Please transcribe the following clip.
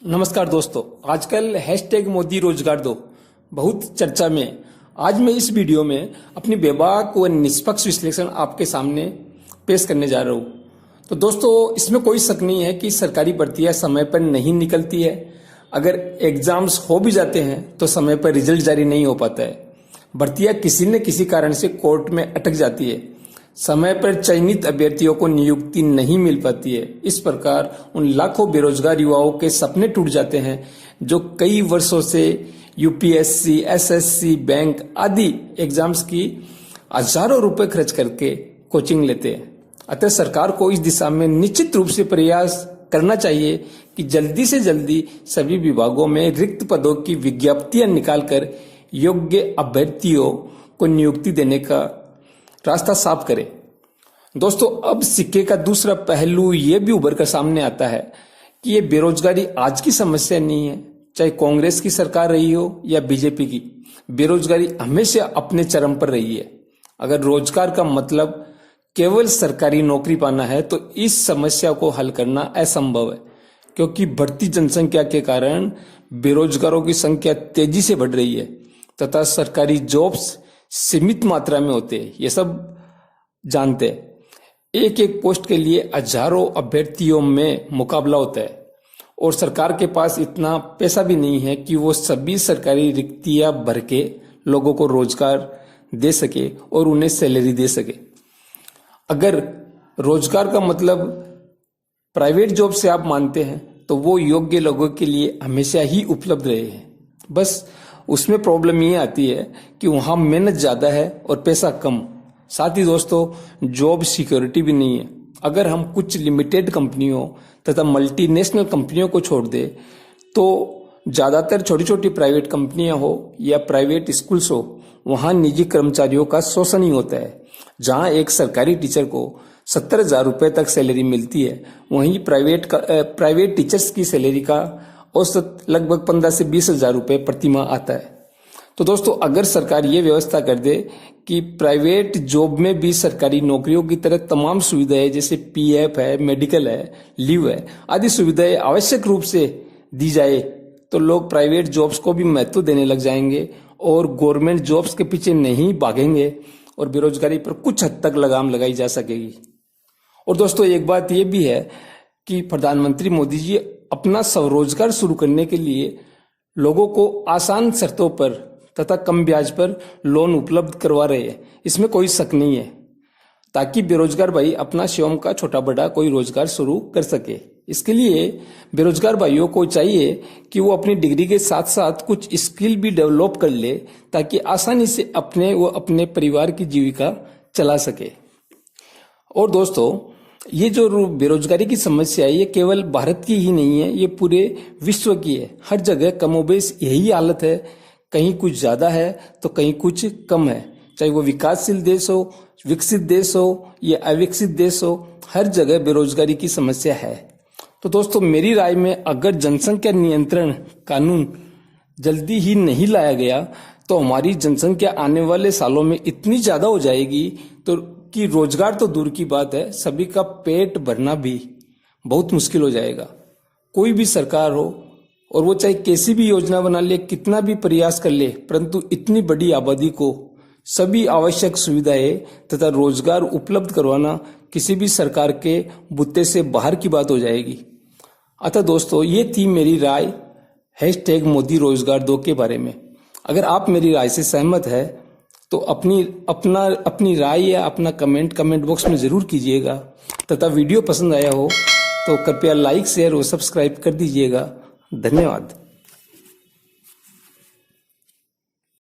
नमस्कार दोस्तों, आजकल हैशटैग मोदी रोजगार दो बहुत चर्चा में है। आज मैं इस वीडियो में अपनी बेबाक व निष्पक्ष विश्लेषण आपके सामने पेश करने जा रहा हूँ। तो दोस्तों, इसमें कोई शक नहीं है कि सरकारी भर्तियां समय पर नहीं निकलती है। अगर एग्जाम्स हो भी जाते हैं तो समय पर रिजल्ट जारी नहीं हो पाता है। भर्तियां किसी न किसी कारण से कोर्ट में अटक जाती है। समय पर चयनित अभ्यर्थियों को नियुक्ति नहीं मिल पाती है। इस प्रकार उन लाखों बेरोजगार युवाओं के सपने टूट जाते हैं जो कई वर्षों से यूपीएससी, एसएससी, बैंक आदि एग्जाम्स की हजारों रुपए खर्च करके कोचिंग लेते हैं। अतः सरकार को इस दिशा में निश्चित रूप से प्रयास करना चाहिए कि जल्दी से जल्दी सभी विभागों में रिक्त पदों की विज्ञप्तियां निकालकर योग्य अभ्यर्थियों को नियुक्ति देने का रास्ता साफ करे। दोस्तों, अब सिक्के का दूसरा पहलू यह भी उभर कर सामने आता है कि ये बेरोजगारी आज की समस्या नहीं है, चाहे कांग्रेस की सरकार रही हो या बीजेपी की। बेरोजगारी हमेशा अपने चरम पर रही है। अगर रोजगार का मतलब केवल सरकारी नौकरी पाना है तो इस समस्या को हल करना असंभव है, क्योंकि बढ़ती जनसंख्या के कारण बेरोजगारों की संख्या तेजी से बढ़ रही है तथा सरकारी जॉब्स सीमित मात्रा में होते हैं। ये सब जानते हैं। एक एक पोस्ट के लिए हजारों अभ्यर्थियों में मुकाबला होता है और सरकार के पास इतना पैसा भी नहीं है कि वो सभी सरकारी रिक्तियां भर के लोगों को रोजगार दे सके और उन्हें सैलरी दे सके। अगर रोजगार का मतलब प्राइवेट जॉब से आप मानते हैं तो वो योग्य लोगों के लिए हमेशा ही उपलब्ध रहे हैं। बस उसमें प्रॉब्लम ये आती है कि वहां मेहनत ज्यादा है और पैसा कम। साथ ही दोस्तों, जॉब सिक्योरिटी भी नहीं है। अगर हम कुछ लिमिटेड कंपनियों तथा मल्टीनेशनल कंपनियों को छोड़ दे तो ज्यादातर छोटी छोटी प्राइवेट कंपनियां हो या प्राइवेट स्कूल्स हो, वहां निजी कर्मचारियों का शोषण ही होता है। जहां एक सरकारी टीचर को 70,000 रुपए तक सैलरी मिलती है, वहीं प्राइवेट टीचर्स की सैलरी का औसत लगभग 15 से 20,000 रुपए प्रति माह आता है। तो दोस्तों, अगर सरकार ये व्यवस्था कर दे कि प्राइवेट जॉब में भी सरकारी नौकरियों की तरह तमाम सुविधाएं जैसे पीएफ है, मेडिकल है, लीव है आदि सुविधाएं आवश्यक रूप से दी जाए तो लोग प्राइवेट जॉब्स को भी महत्व देने लग जाएंगे और गवर्नमेंट जॉब्स के पीछे नहीं भागेंगे और बेरोजगारी पर कुछ हद तक लगाम लगाई जा सकेगी। और दोस्तों, एक बात यह भी है कि प्रधानमंत्री मोदी जी अपना स्वरोजगार शुरू करने के लिए लोगों को आसान शर्तों पर तथा कम ब्याज पर लोन उपलब्ध करवा रहे हैं। इसमें कोई शक नहीं है, ताकि बेरोजगार भाई अपना स्वयं का छोटा बड़ा कोई रोजगार शुरू कर सके। इसके लिए बेरोजगार भाइयों को चाहिए कि वो अपनी डिग्री के साथ साथ कुछ स्किल भी डेवलप कर ले, ताकि आसानी से अपने परिवार की जीविका चला सके। और दोस्तों, ये जो बेरोजगारी की समस्या है ये केवल भारत की ही नहीं है, ये पूरे विश्व की है। हर जगह कमोबेश यही हालत है। कहीं कुछ ज्यादा है तो कहीं कुछ कम है। चाहे वो विकासशील देश हो, विकसित देश हो या अविकसित देश हो, हर जगह बेरोजगारी की समस्या है। तो दोस्तों, मेरी राय में अगर जनसंख्या नियंत्रण कानून जल्दी ही नहीं लाया गया तो हमारी जनसंख्या आने वाले सालों में इतनी ज्यादा हो जाएगी तो कि रोजगार तो दूर की बात है, सभी का पेट भरना भी बहुत मुश्किल हो जाएगा। कोई भी सरकार हो और वो चाहे कैसी भी योजना बना ले, कितना भी प्रयास कर ले, परंतु इतनी बड़ी आबादी को सभी आवश्यक सुविधाएं तथा रोजगार उपलब्ध करवाना किसी भी सरकार के बुत्ते से बाहर की बात हो जाएगी। अतः दोस्तों, ये थी मेरी राय हैशटैग मोदी रोजगार दो के बारे में। अगर आप मेरी राय से सहमत है तो अपनी राय या अपना कमेंट बॉक्स में जरूर कीजिएगा तथा वीडियो पसंद आया हो तो कृपया लाइक, शेयर और सब्सक्राइब कर दीजिएगा। धन्यवाद।